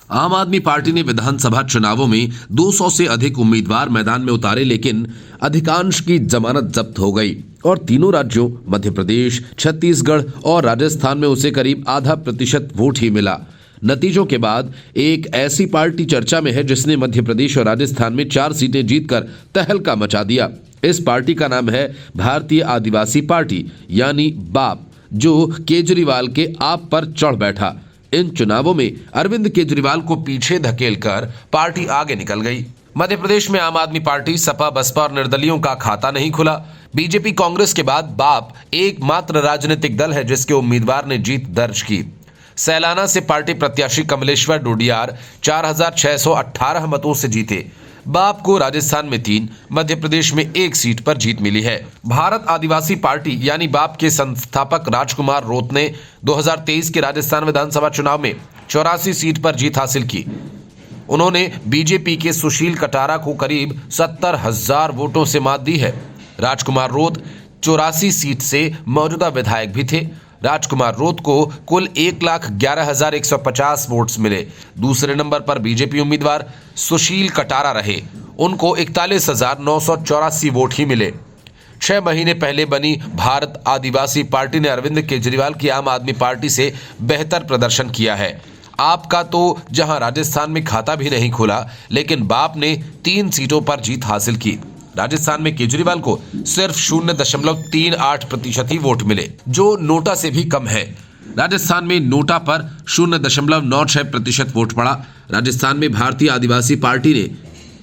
आम आदमी पार्टी ने विधानसभा चुनावों में 200 से अधिक उम्मीदवार मैदान में उतारे, लेकिन अधिकांश की जमानत जब्त हो गई और तीनों राज्यों मध्य प्रदेश, छत्तीसगढ़ और राजस्थान में उसे करीब आधा प्रतिशत वोट ही मिला। नतीजों के बाद एक ऐसी पार्टी चर्चा में है जिसने मध्य प्रदेश और राजस्थान में 4 सीटें जीतकर तहलका मचा दिया। इस पार्टी का नाम है भारतीय आदिवासी पार्टी यानी बाप, जो केजरीवाल के आप पर चढ़ बैठा। इन चुनावों में अरविंद केजरीवाल को पीछे धकेलकर पार्टी आगे निकल गई। मध्य प्रदेश में आम आदमी पार्टी, सपा, बसपा और निर्दलियों का खाता नहीं खुला। बीजेपी कांग्रेस के बाद बाप एकमात्र राजनीतिक दल है जिसके उम्मीदवार ने जीत दर्ज की। सैलाना से पार्टी प्रत्याशी कमलेश्वर डोडियार 4618 मतों से जीते। बाप को राजस्थान में 3, मध्य प्रदेश में 1 सीट पर जीत मिली है। भारत आदिवासी पार्टी यानी बाप के संस्थापक राजकुमार रोत ने 2023 के राजस्थान विधानसभा चुनाव में 84 सीट पर जीत हासिल की। उन्होंने बीजेपी के सुशील कटारा को करीब 70,000 वोटों से मात दी है। राजकुमार रोत 84 सीट से मौजूदा विधायक भी थे। राजकुमार रोत को कुल 1,11,150 वोट्स मिले। दूसरे नंबर पर बीजेपी उम्मीदवार सुशील कटारा रहे, उनको 41,984 वोट ही मिले। 6 महीने पहले बनी भारत आदिवासी पार्टी ने अरविंद केजरीवाल की आम आदमी पार्टी से बेहतर प्रदर्शन किया है। आपका तो जहां राजस्थान में खाता भी नहीं खुला, लेकिन बाप ने 3 सीटों पर जीत हासिल की। राजस्थान में केजरीवाल को सिर्फ 0.38% ही वोट मिले, जो नोटा से भी कम है। राजस्थान में नोटा पर 0.96% वोट पड़ा। राजस्थान में भारतीय आदिवासी पार्टी ने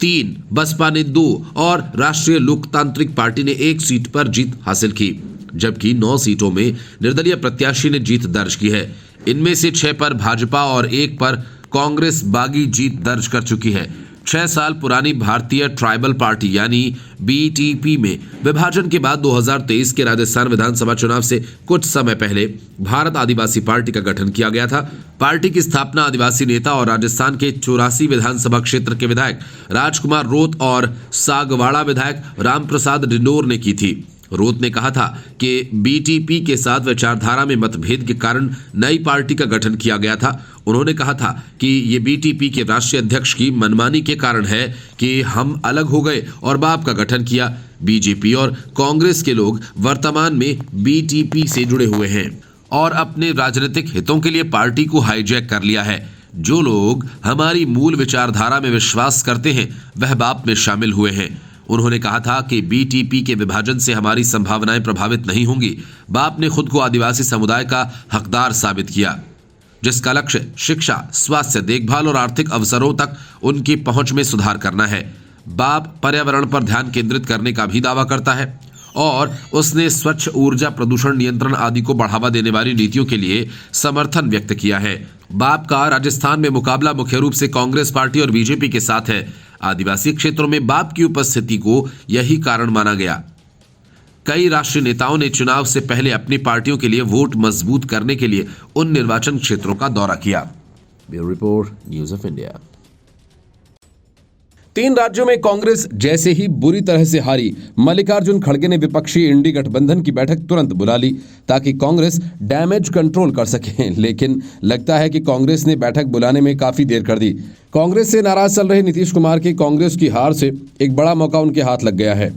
3, बसपा ने 2 और राष्ट्रीय लोकतांत्रिक पार्टी ने 1 सीट पर जीत हासिल की, जबकि 9 सीटों में निर्दलीय प्रत्याशी ने जीत दर्ज की है। इनमें से 6 पर भाजपा और 1 पर कांग्रेस बागी जीत दर्ज कर चुकी है। 6 साल पुरानी भारतीय ट्राइबल पार्टी यानी बीटीपी में विभाजन के बाद 2023 के राजस्थान विधानसभा चुनाव से कुछ समय पहले भारत आदिवासी पार्टी का गठन किया गया था। पार्टी की स्थापना आदिवासी नेता और राजस्थान के 84 विधानसभा क्षेत्र के विधायक राजकुमार रोत और सागवाड़ा विधायक रामप्रसाद डिंडोर ने की थी। रोत ने कहा था कि बीटीपी के साथ विचारधारा में मतभेद के कारण नई पार्टी का गठन किया गया था। उन्होंने कहा था कि ये बीटीपी के राष्ट्रीय अध्यक्ष की मनमानी के कारण है कि हम अलग हो गए और बाप का गठन किया। बीजेपी और कांग्रेस के लोग वर्तमान में बीटीपी से जुड़े हुए हैं और अपने राजनीतिक हितों के लिए पार्टी को हाईजैक कर लिया है। जो लोग हमारी मूल विचारधारा में विश्वास करते हैं वह बाप में शामिल हुए हैं। उन्होंने कहा था कि बीटीपी के विभाजन से हमारी संभावनाएं प्रभावित नहीं होंगी। बाप ने खुद को आदिवासी समुदाय का हकदार साबित किया, जिसका लक्ष्य शिक्षा, स्वास्थ्य, देखभाल और आर्थिक अवसरों तक उनकी पहुंच में सुधार करना है। बाप पर्यावरण पर ध्यान केंद्रित करने का भी दावा करता है और उसने स्वच्छ ऊर्जा, प्रदूषण नियंत्रण आदि को बढ़ावा देने वाली नीतियों के लिए समर्थन व्यक्त किया है। बाप का राजस्थान में मुकाबला मुख्य रूप से कांग्रेस पार्टी और बीजेपी के साथ है। आदिवासी क्षेत्रों में बाप की उपस्थिति को यही कारण माना गया। कई राष्ट्रीय नेताओं ने चुनाव से पहले अपनी पार्टियों के लिए वोट मजबूत करने के लिए उन निर्वाचन क्षेत्रों का दौरा किया। Bureau report, news of India. 3 राज्यों में कांग्रेस जैसे ही बुरी तरह से हारी, मल्लिकार्जुन खड़गे ने विपक्षी इंडी गठबंधन की बैठक तुरंत बुला ली ताकि कांग्रेस डैमेज कंट्रोल कर सके। लेकिन लगता है कि कांग्रेस ने बैठक बुलाने में काफी देर कर दी। कांग्रेस से नाराज चल रहे नीतीश कुमार की कांग्रेस की हार से एक बड़ा मौका उनके हाथ लग गया है।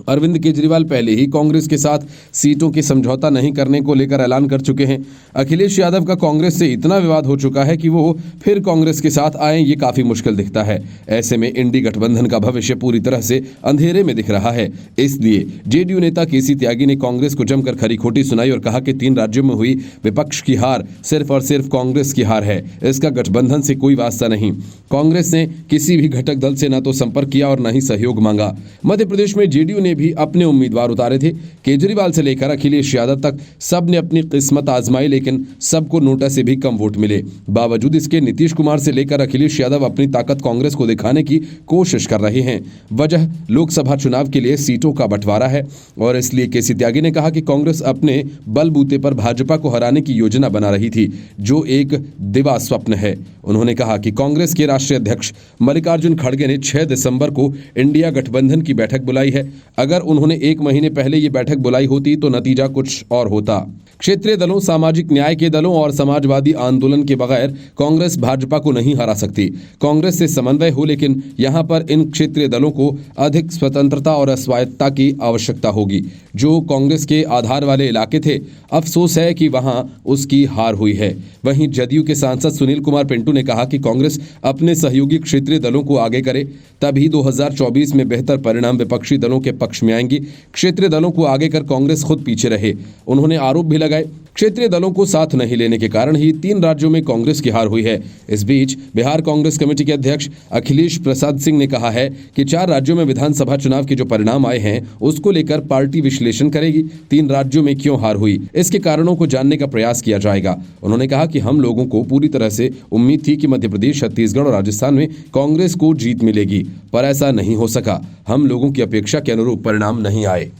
अरविंद केजरीवाल पहले ही कांग्रेस के साथ सीटों की समझौता नहीं करने को लेकर ऐलान कर चुके हैं। अखिलेश यादव का कांग्रेस से इतना विवाद हो चुका है कि वो फिर कांग्रेस के साथ आए, ये काफी मुश्किल दिखता है। ऐसे में इंडी गठबंधन का भविष्य पूरी तरह से अंधेरे में दिख रहा है। इसलिए जेडीयू नेता केसी त्यागी ने कांग्रेस को जमकर खरी खोटी सुनाई और कहा कि 3 राज्यों में हुई विपक्ष की हार सिर्फ और सिर्फ कांग्रेस की हार है, इसका गठबंधन से कोई वास्ता नहीं। कांग्रेस ने किसी भी घटक दल से न तो संपर्क किया और न ही सहयोग मांगा। मध्य प्रदेश में जेडीयू ने भी अपने उम्मीदवार उतारे थे। केजरीवाल से लेकर अखिलेश यादव तक सब ने अपनी किस्मत आजमाई, लेकिन सबको नोटा से भी कम वोट मिले। बावजूद इसके नीतीश कुमार से लेकर अखिलेश यादव अपनी ताकत कांग्रेस को दिखाने की कोशिश कर रहे हैं। वजह लोकसभा चुनाव के लिए सीटों का बंटवारा है और इसलिए केसी त्यागी ने कहा कि कांग्रेस अपने बलबूते पर भाजपा को हराने की योजना बना रही थी, जो एक दिवा स्वप्न है। उन्होंने कहा कि कांग्रेस के राष्ट्रीय अध्यक्ष मल्लिकार्जुन खड़गे ने 6 दिसंबर को इंडिया गठबंधन की बैठक बुलाई है। अगर उन्होंने 1 महीने पहले ये बैठक बुलाई होती तो नतीजा कुछ और होता। क्षेत्रीय दलों, सामाजिक न्याय के दलों और समाजवादी आंदोलन के बगैर कांग्रेस भाजपा को नहीं हरा सकती। कांग्रेस से समन्वय हो, लेकिन यहां पर इन क्षेत्रीय दलों को अधिक स्वतंत्रता और स्वायत्तता की आवश्यकता होगी। जो कांग्रेस के आधार वाले इलाके थे, अफसोस है कि वहां उसकी हार हुई है। वहीं जदयू के सांसद सुनील कुमार पिंटू ने कहा कि कांग्रेस अपने सहयोगी क्षेत्रीय दलों को आगे करे, तभी 2024 में बेहतर परिणाम विपक्षी दलों के पक्ष में आएंगे। क्षेत्रीय दलों को आगे कर कांग्रेस खुद पीछे रहे। उन्होंने आरोप भी लगाए, क्षेत्रीय दलों को साथ नहीं लेने के कारण ही 3 राज्यों में कांग्रेस की हार हुई है। इस बीच बिहार कांग्रेस कमेटी के अध्यक्ष अखिलेश प्रसाद सिंह ने कहा है कि 4 राज्यों में विधानसभा चुनाव के जो परिणाम आए हैं उसको लेकर पार्टी विश्लेषण करेगी। 3 राज्यों में क्यों हार हुई, इसके कारणों को जानने का प्रयास किया जाएगा। उन्होंने कहा कि हम लोगों को पूरी तरह से उम्मीद थी कि मध्य प्रदेश, छत्तीसगढ़ और राजस्थान में कांग्रेस को जीत मिलेगी, पर ऐसा नहीं हो सका। हम लोगों की अपेक्षा के अनुरूप परिणाम नहीं आए।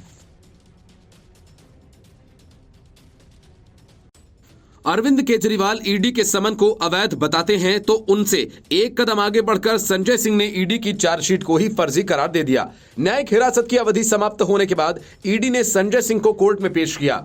अरविंद केजरीवाल ईडी के समन को अवैध बताते हैं तो उनसे एक कदम आगे बढ़कर संजय सिंह ने ईडी की चार्जशीट को ही फर्जी करार दे दिया। न्यायिक हिरासत की अवधि समाप्त होने के बाद ईडी ने संजय सिंह को कोर्ट में पेश किया।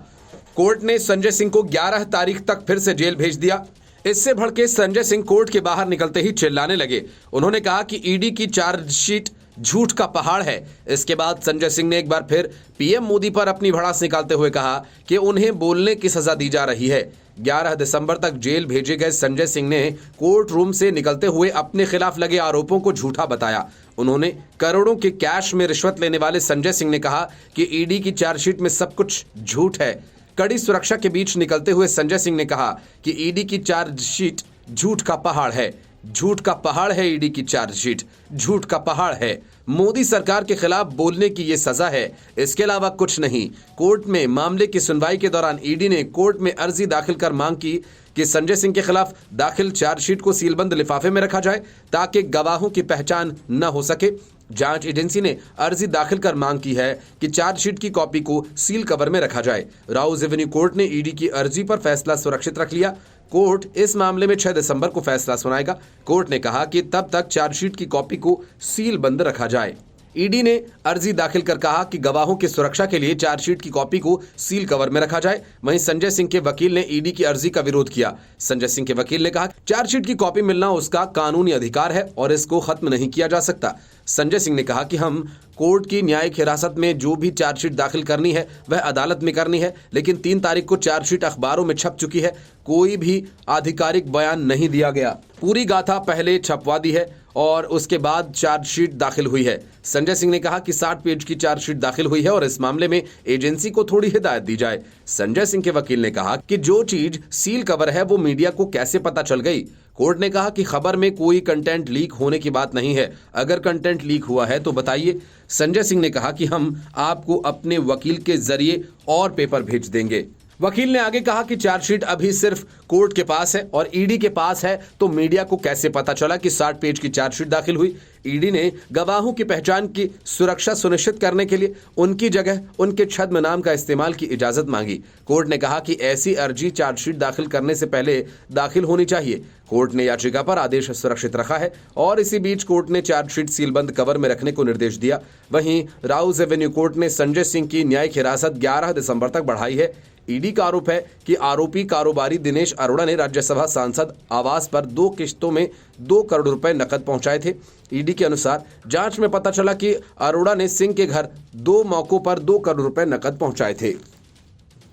कोर्ट ने संजय सिंह को 11 तारीख तक फिर से जेल भेज दिया। इससे भड़के संजय सिंह कोर्ट के बाहर निकलते ही चिल्लाने लगे। उन्होंने कहा कि ईडी की चार्जशीट झूठ का पहाड़ है। इसके बाद संजय सिंह ने एक बार फिर पीएम मोदी पर अपनी भड़ास निकालते हुए कहा कि उन्हें बोलने की सजा दी जा रही है। 11 दिसंबर तक जेल भेजे गए संजय सिंह ने कोर्ट रूम से निकलते हुए अपने खिलाफ लगे आरोपों को झूठा बताया। उन्होंने करोड़ों के कैश में रिश्वत लेने वाले संजय सिंह ने कहा कि ईडी की चार्जशीट में सब कुछ झूठ है। कड़ी सुरक्षा के बीच निकलते हुए संजय सिंह ने कहा कि ईडी की चार्जशीट झूठ का पहाड़ है। झूठ का पहाड़ है ईडी की चार्जशीट, झूठ का पहाड़ है। मोदी सरकार के खिलाफ बोलने की ये सजा है, इसके अलावा कुछ नहीं। कोर्ट में मामले की सुनवाई के दौरान ईडी ने कोर्ट में अर्जी दाखिल कर मांग की कि संजय सिंह के खिलाफ दाखिल चार्जशीट को सीलबंद लिफाफे में रखा जाए ताकि गवाहों की पहचान न हो सके। जांच एजेंसी ने अर्जी दाखिल कर मांग की है कि चार्जशीट की कॉपी को सील कवर में रखा जाए। राउज एवेन्यू कोर्ट ने ईडी की अर्जी पर फैसला सुरक्षित रख लिया। कोर्ट इस मामले में 6 दिसंबर को फैसला सुनाएगा। कोर्ट ने कहा कि तब तक चार्जशीट की कॉपी को सील बंद रखा जाए। ईडी ने अर्जी दाखिल कर कहा कि गवाहों की सुरक्षा के लिए चार्जशीट की कॉपी को सील कवर में रखा जाए। वहीं संजय सिंह के वकील ने ईडी की अर्जी का विरोध किया। संजय सिंह के वकील ने कहा चार्जशीट की कॉपी मिलना उसका कानूनी अधिकार है और इसको खत्म नहीं किया जा सकता। संजय सिंह ने कहा कि हम कोर्ट की न्यायिक हिरासत में जो भी चार्जशीट दाखिल करनी है वह अदालत में करनी है, लेकिन 3 तारीख को चार्जशीट अखबारों में छप चुकी है। कोई भी आधिकारिक बयान नहीं दिया गया। पूरी गाथा पहले छपवा दी है और उसके बाद चार्जशीट दाखिल हुई है। संजय सिंह ने कहा कि 60 पेज की चार्जशीट दाखिल हुई है और इस मामले में एजेंसी को थोड़ी हिदायत दी जाए। संजय सिंह के वकील ने कहा कि जो चीज सील कवर है वो मीडिया को कैसे पता चल गई। कोर्ट ने कहा कि खबर में कोई कंटेंट लीक होने की बात नहीं है, अगर कंटेंट लीक हुआ है तो बताइए। संजय सिंह ने कहा कि हम आपको अपने वकील के जरिए और पेपर भेज देंगे। वकील ने आगे कहा कि चार्जशीट अभी सिर्फ कोर्ट के पास है और ईडी के पास है, तो मीडिया को कैसे पता चला कि 60 पेज की चार्जशीट दाखिल हुई। ईडी ने गवाहों की पहचान की सुरक्षा सुनिश्चित करने के लिए उनकी जगह उनके छद्म नाम का इस्तेमाल की इजाजत मांगी। कोर्ट ने कहा कि ऐसी अर्जी चार्जशीट दाखिल करने से पहले दाखिल होनी चाहिए। कोर्ट ने याचिका पर आदेश सुरक्षित रखा है और इसी बीच कोर्ट ने चार्जशीट सीलबंद कवर में रखने को निर्देश दिया। वहीं राउज एवेन्यू कोर्ट ने संजय सिंह की न्यायिक हिरासत 11 दिसंबर तक बढ़ाई है। ईडी का आरोप है कि आरोपी कारोबारी दिनेश अरोड़ा ने राज्यसभा सांसद आवास पर 2 किश्तों में 2 करोड़ रुपए नकद पहुंचाए थे। ईडी के अनुसार जांच में पता चला कि अरोड़ा ने सिंह के घर 2 मौकों पर 2 करोड़ रुपए नकद पहुंचाए थे।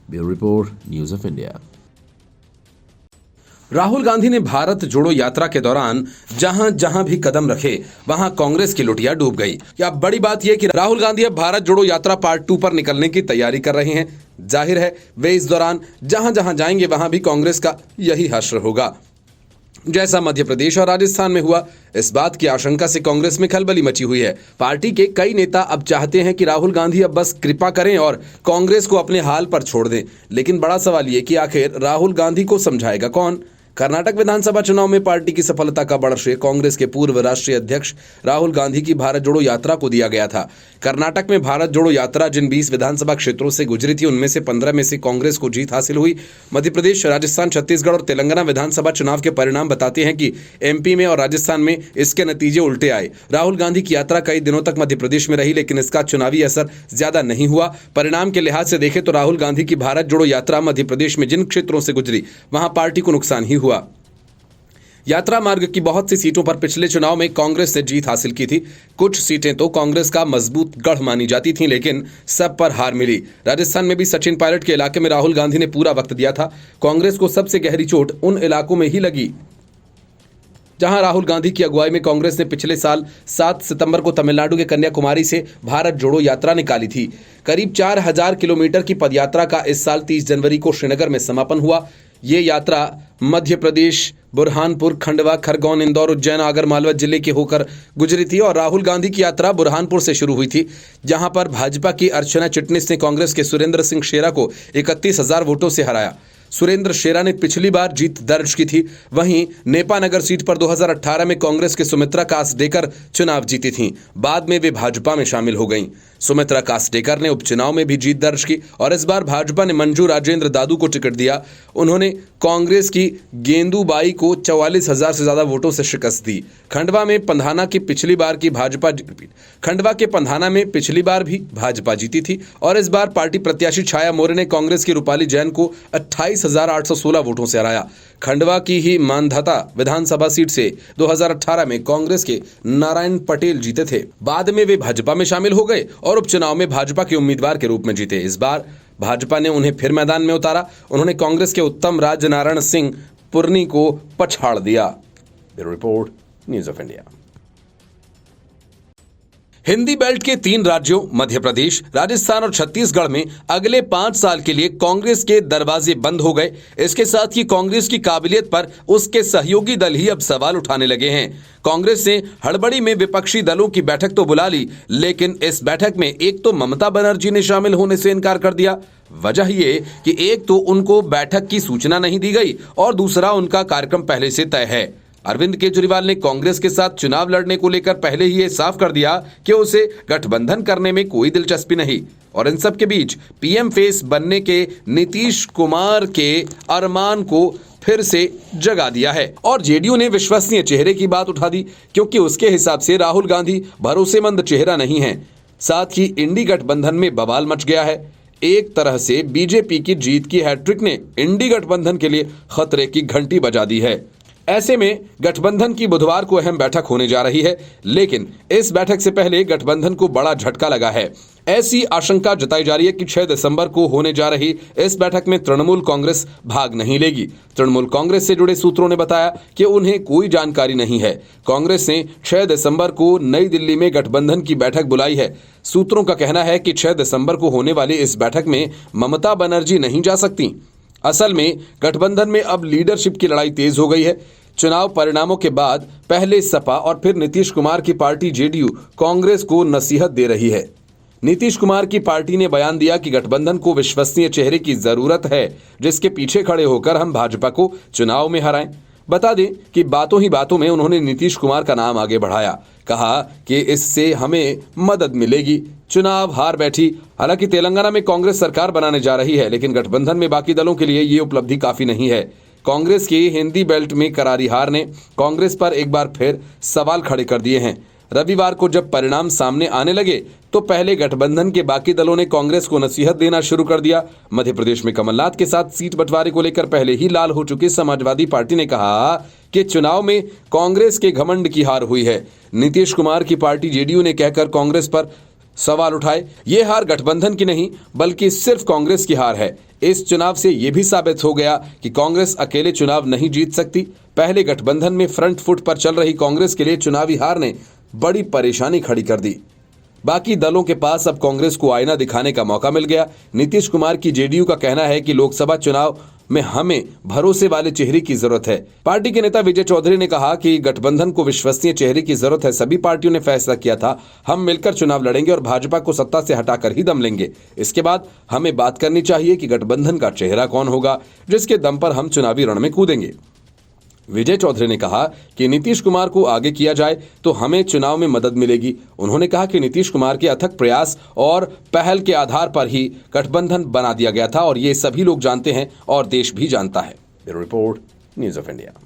Bureau report, news of India. Rahul Gandhi ने भारत जोड़ो यात्रा के दौरान जहां जहां भी कदम रखे वहां कांग्रेस की लुटिया डूब गई। क्या बड़ी बात यह कि राहुल गांधी अब भारत जोड़ो यात्रा पार्ट 2 पर निकलने की तैयारी कर रहे हैं। जाहिर है वे इस दौरान जहां जहां जाएंगे वहां भी कांग्रेस का यही हश्र होगा। जैसा मध्य प्रदेश और राजस्थान में हुआ, इस बात की आशंका से कांग्रेस में खलबली मची हुई है। पार्टी के कई नेता अब चाहते हैं कि राहुल गांधी अब बस कृपा करें और कांग्रेस को अपने हाल पर छोड़ दें। लेकिन बड़ा सवाल ये कि आखिर राहुल गांधी को समझाएगा कौन? कर्नाटक विधानसभा चुनाव में पार्टी की सफलता का बड़ा श्रेय कांग्रेस के पूर्व राष्ट्रीय अध्यक्ष राहुल गांधी की भारत जोड़ो यात्रा को दिया गया था। कर्नाटक में भारत जोड़ो यात्रा जिन 20 विधानसभा क्षेत्रों से गुजरी थी, उनमें से 15 में से कांग्रेस को जीत हासिल हुई। मध्य प्रदेश, राजस्थान, छत्तीसगढ़ और तेलंगाना विधानसभा चुनाव के परिणाम बताते हैं कि एमपी में और राजस्थान में इसके नतीजे उल्टे आए। राहुल गांधी की यात्रा कई दिनों तक मध्य प्रदेश में रही, लेकिन इसका चुनावी असर ज्यादा नहीं हुआ। परिणाम के लिहाज से देखें तो राहुल गांधी की भारत जोड़ो यात्रा मध्य प्रदेश में जिन क्षेत्रों से गुजरी, वहां पार्टी को नुकसान ही हुआ। यात्रा मार्ग की बहुत सी सीटों पर पिछले चुनाव में कांग्रेस ने जीत हासिल की थी। कुछ सीटें तो कांग्रेस का मजबूत गढ़ मानी जाती थीं, लेकिन सब पर हार मिली। राजस्थान में भी सचिन पायलट के इलाके में राहुल गांधी ने पूरा वक्त दिया था। कांग्रेस को सबसे गहरी चोट उन इलाकों में ही लगी जहां राहुल गांधी की अगुवाई में कांग्रेस ने पिछले साल 7 सितंबर को तमिलनाडु के कन्याकुमारी से भारत जोड़ो यात्रा निकाली थी। करीब 4000 किलोमीटर की पदयात्रा का इस साल 30 जनवरी को श्रीनगर में समापन हुआ। ये यात्रा मध्य प्रदेश, बुरहानपुर, खंडवा, खरगोन, इंदौर, उज्जैन, आगरमालवा जिले के होकर गुजरी थी और राहुल गांधी की यात्रा बुरहानपुर से शुरू हुई थी, जहां पर भाजपा की अर्चना चिटनिस ने कांग्रेस के सुरेंद्र सिंह शेरा को 31,000 वोटों से हराया। सुरेंद्र शेरा ने पिछली बार जीत दर्ज की थी। वहीं नेपानगर सीट पर 2018 में कांग्रेस के सुमित्रा कासडेकर चुनाव जीती थीं। बाद में वे भाजपा में शामिल हो गईं। सुमित्रा कासडेकर ने उपचुनाव में भी जीत दर्ज की और इस बार भाजपा ने मंजू राजेंद्र दादू को टिकट दिया। उन्होंने कांग्रेस की गेंदूबाई को 44,000 से ज्यादा वोटों से शिकस्त दी। खंडवा के पंधाना में पिछली बार भी भाजपा जीती थी और इस बार पार्टी प्रत्याशी छाया मोरे ने कांग्रेस की रूपाली जैन को 28,816 वोटों से हराया। खंडवा की ही मानधाता विधानसभा सीट से 2018 में कांग्रेस के नारायण पटेल जीते थे। बाद में वे भाजपा में शामिल हो गए और उपचुनाव में भाजपा के उम्मीदवार के रूप में जीते। इस बार भाजपा ने उन्हें फिर मैदान में उतारा। उन्होंने कांग्रेस के उत्तम राज नारायण सिंह पुरनी को पछाड़ दिया। Bureau report, news of India. Hindi belt के 3 राज्यों मध्य प्रदेश, राजस्थान और छत्तीसगढ़ में अगले 5 साल के लिए कांग्रेस के दरवाजे बंद हो गए। इसके साथ ही कांग्रेस की काबिलियत पर उसके सहयोगी दल ही अब सवाल उठाने लगे हैं। कांग्रेस ने हड़बड़ी में विपक्षी दलों की बैठक तो बुला ली, लेकिन इस बैठक में एक तो ममता बनर्जी ने शामिल होने से इनकार कर दिया। वजह ये कि एक तो उनको बैठक की सूचना नहीं दी गई और दूसरा उनका कार्यक्रम पहले से तय है। अरविंद केजरीवाल ने कांग्रेस के साथ चुनाव लड़ने को लेकर पहले ही ये साफ कर दिया कि उसे गठबंधन करने में कोई दिलचस्पी नहीं। और इन सब के बीच पीएम फेस बनने के नीतीश कुमार के अरमान को फिर से जगा दिया है और जेडीयू ने विश्वसनीय चेहरे की बात उठा दी, क्योंकि उसके हिसाब से राहुल गांधी भरोसेमंद चेहरा नहीं है। साथ ही इंडी गठबंधन में बवाल मच गया है। एक तरह से बीजेपी की जीत की हैट्रिक ने इंडी गठबंधन के लिए खतरे की घंटी बजा दी है। ऐसे में गठबंधन की बुधवार को अहम बैठक होने जा रही है, लेकिन इस बैठक से पहले गठबंधन को बड़ा झटका लगा है। ऐसी आशंका जताई जा रही है कि 6 दिसंबर को होने जा रही इस बैठक में तृणमूल कांग्रेस भाग नहीं लेगी। तृणमूल कांग्रेस से जुड़े सूत्रों ने बताया कि उन्हें कोई जानकारी नहीं है। कांग्रेस ने 6 दिसंबर को नई दिल्ली में गठबंधन की बैठक बुलाई है। सूत्रों का कहना है कि 6 दिसंबर को होने वाली इस बैठक में ममता बनर्जी नहीं जा सकती। असल में गठबंधन में अब लीडरशिप की लड़ाई तेज हो गई है। चुनाव परिणामों के बाद पहले सपा और फिर नीतीश कुमार की पार्टी जेडीयू कांग्रेस को नसीहत दे रही है। नीतीश कुमार की पार्टी ने बयान दिया कि गठबंधन को विश्वसनीय चेहरे की जरूरत है, जिसके पीछे खड़े होकर हम भाजपा को चुनाव में हराएं। बता दें कि बातों ही बातों में उन्होंने नीतीश कुमार का नाम आगे बढ़ाया। कहा कि इससे हमें मदद मिलेगी। चुनाव हार बैठी। हालांकि तेलंगाना में कांग्रेस सरकार बनाने जा रही है, लेकिन गठबंधन में बाकी दलों के लिए ये उपलब्धि काफी नहीं है। कांग्रेस की हिंदी बेल्ट में करारी हार ने कांग्रेस पर एक बार फिर सवाल खड़े कर दिए हैं। रविवार को जब परिणाम सामने आने लगे तो पहले गठबंधन के बाकी दलों ने कांग्रेस को नसीहत देना शुरू कर दिया। मध्य प्रदेश में कमलनाथ के साथ सीट बंटवारे को लेकर पहले ही लाल हो चुकी समाजवादी पार्टी ने कहा कि चुनाव में कांग्रेस के घमंड की हार हुई है। नीतीश कुमार की पार्टी जेडीयू ने कहकर कांग्रेस पर सवाल उठाए। ये हार गठबंधन की नहीं बल्कि सिर्फ कांग्रेस की हार है। इस चुनाव से यह भी साबित हो गया कि कांग्रेस अकेले चुनाव नहीं जीत सकती। पहले गठबंधन में फ्रंट फुट पर चल रही कांग्रेस के लिए चुनावी हार ने बड़ी परेशानी खड़ी कर दी। बाकी दलों के पास अब कांग्रेस को आईना दिखाने का मौका मिल गया। नीतीश कुमार की जेडीयू का कहना है कि लोकसभा चुनाव में हमें भरोसे वाले चेहरे की जरूरत है। पार्टी के नेता विजय चौधरी ने कहा कि गठबंधन को विश्वसनीय चेहरे की जरूरत है। सभी पार्टियों ने फैसला किया था हम मिलकर चुनाव लड़ेंगे और भाजपा को सत्ता से हटाकर ही दम लेंगे। इसके बाद हमें बात करनी चाहिए कि गठबंधन का चेहरा कौन होगा जिसके दम पर हम चुनावी रण में कूदेंगे। विजय चौधरी ने कहा कि नीतीश कुमार को आगे किया जाए तो हमें चुनाव में मदद मिलेगी। उन्होंने कहा कि नीतीश कुमार के अथक प्रयास और पहल के आधार पर ही गठबंधन बना दिया गया था और ये सभी लोग जानते हैं और देश भी जानता है। Bureau report, news of India.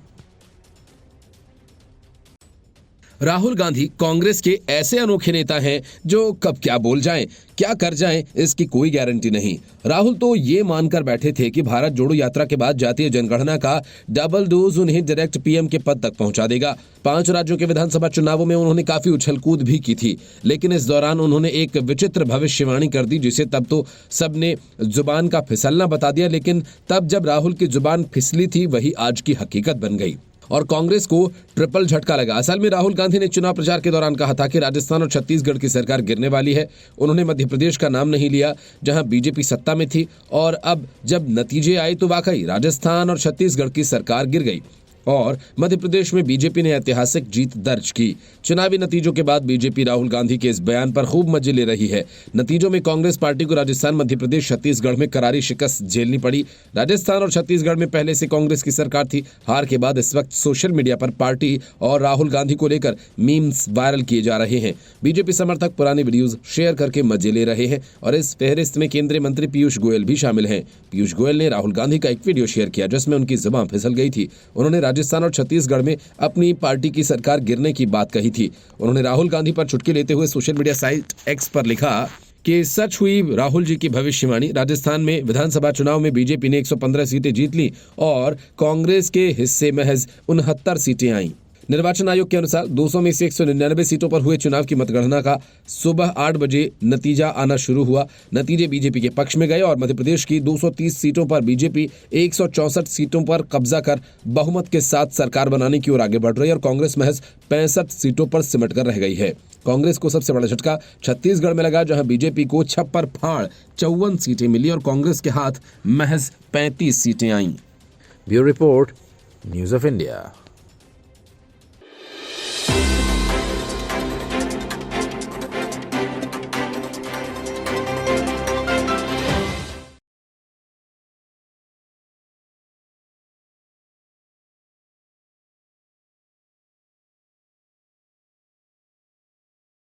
Rahul Gandhi Congress के ऐसे अनोखे नेता हैं जो कब क्या बोल जाएं, क्या कर जाएं, इसकी कोई गारंटी नहीं। राहुल तो ये मानकर बैठे थे कि भारत जोड़ो यात्रा के बाद जातीय जनगणना का डबल डोज उन्हें डायरेक्ट पीएम के पद तक पहुंचा देगा। 5 राज्यों के विधानसभा चुनावों में उन्होंने काफी उछलकूद भी की थी, लेकिन इस दौरान उन्होंने एक विचित्र भविष्यवाणी कर दी जिसे तब तो सबने जुबान का फिसलना बता दिया, लेकिन तब जब राहुल की जुबान फिसली थी वही आज की हकीकत बन गई और कांग्रेस को ट्रिपल झटका लगा। असल में राहुल गांधी ने चुनाव प्रचार के दौरान कहा था कि राजस्थान और छत्तीसगढ़ की सरकार गिरने वाली है। उन्होंने मध्य प्रदेश का नाम नहीं लिया जहां बीजेपी सत्ता में थी, और अब जब नतीजे आए तो वाकई राजस्थान और छत्तीसगढ़ की सरकार गिर गई और मध्य प्रदेश में बीजेपी ने ऐतिहासिक जीत दर्ज की। चुनावी नतीजों के बाद बीजेपी राहुल गांधी के इस बयान पर खूब मजे ले रही है। नतीजों में कांग्रेस पार्टी को राजस्थान, मध्य प्रदेश, छत्तीसगढ़ में करारी शिकस्त झेलनी पड़ी। राजस्थान और छत्तीसगढ़ में पहले से कांग्रेस की सरकार थी। हार के बाद इस वक्त सोशल मीडिया पर पार्टी और राहुल गांधी को लेकर मीम्स वायरल किए जा रहे हैं। बीजेपी समर्थक पुरानी वीडियोज शेयर करके मजे ले रहे हैं और इस फहरिस्त में केंद्रीय मंत्री पीयूष गोयल भी शामिल हैं। पीयूष गोयल ने राहुल गांधी का एक वीडियो शेयर किया जिसमें उनकी जुबान फिसल गई थी। उन्होंने राजस्थान और छत्तीसगढ़ में अपनी पार्टी की सरकार गिरने की बात कही थी। उन्होंने राहुल गांधी पर चुटकी लेते हुए सोशल मीडिया साइट एक्स पर लिखा कि सच हुई राहुल जी की भविष्यवाणी। राजस्थान में विधानसभा चुनाव में बीजेपी ने 115 सीटें जीत ली और कांग्रेस के हिस्से महज 69 सीटें आईं। निर्वाचन आयोग के अनुसार 200 में से 199 सीटों पर हुए चुनाव की मतगणना का सुबह 8 बजे नतीजा आना शुरू हुआ। नतीजे बीजेपी के पक्ष में गए और मध्य प्रदेश की 230 सीटों पर बीजेपी 164 सीटों पर कब्जा कर बहुमत के साथ सरकार बनाने की ओर आगे बढ़ रही है और कांग्रेस महज 65 सीटों पर सिमट कर रह गई है। कांग्रेस को सबसे बड़ा झटका छत्तीसगढ़ में लगा जहां बीजेपी को छप्पर फाड़ 54 सीटें मिली और कांग्रेस के हाथ महज 35 सीटें आईं। Bureau report, news of India.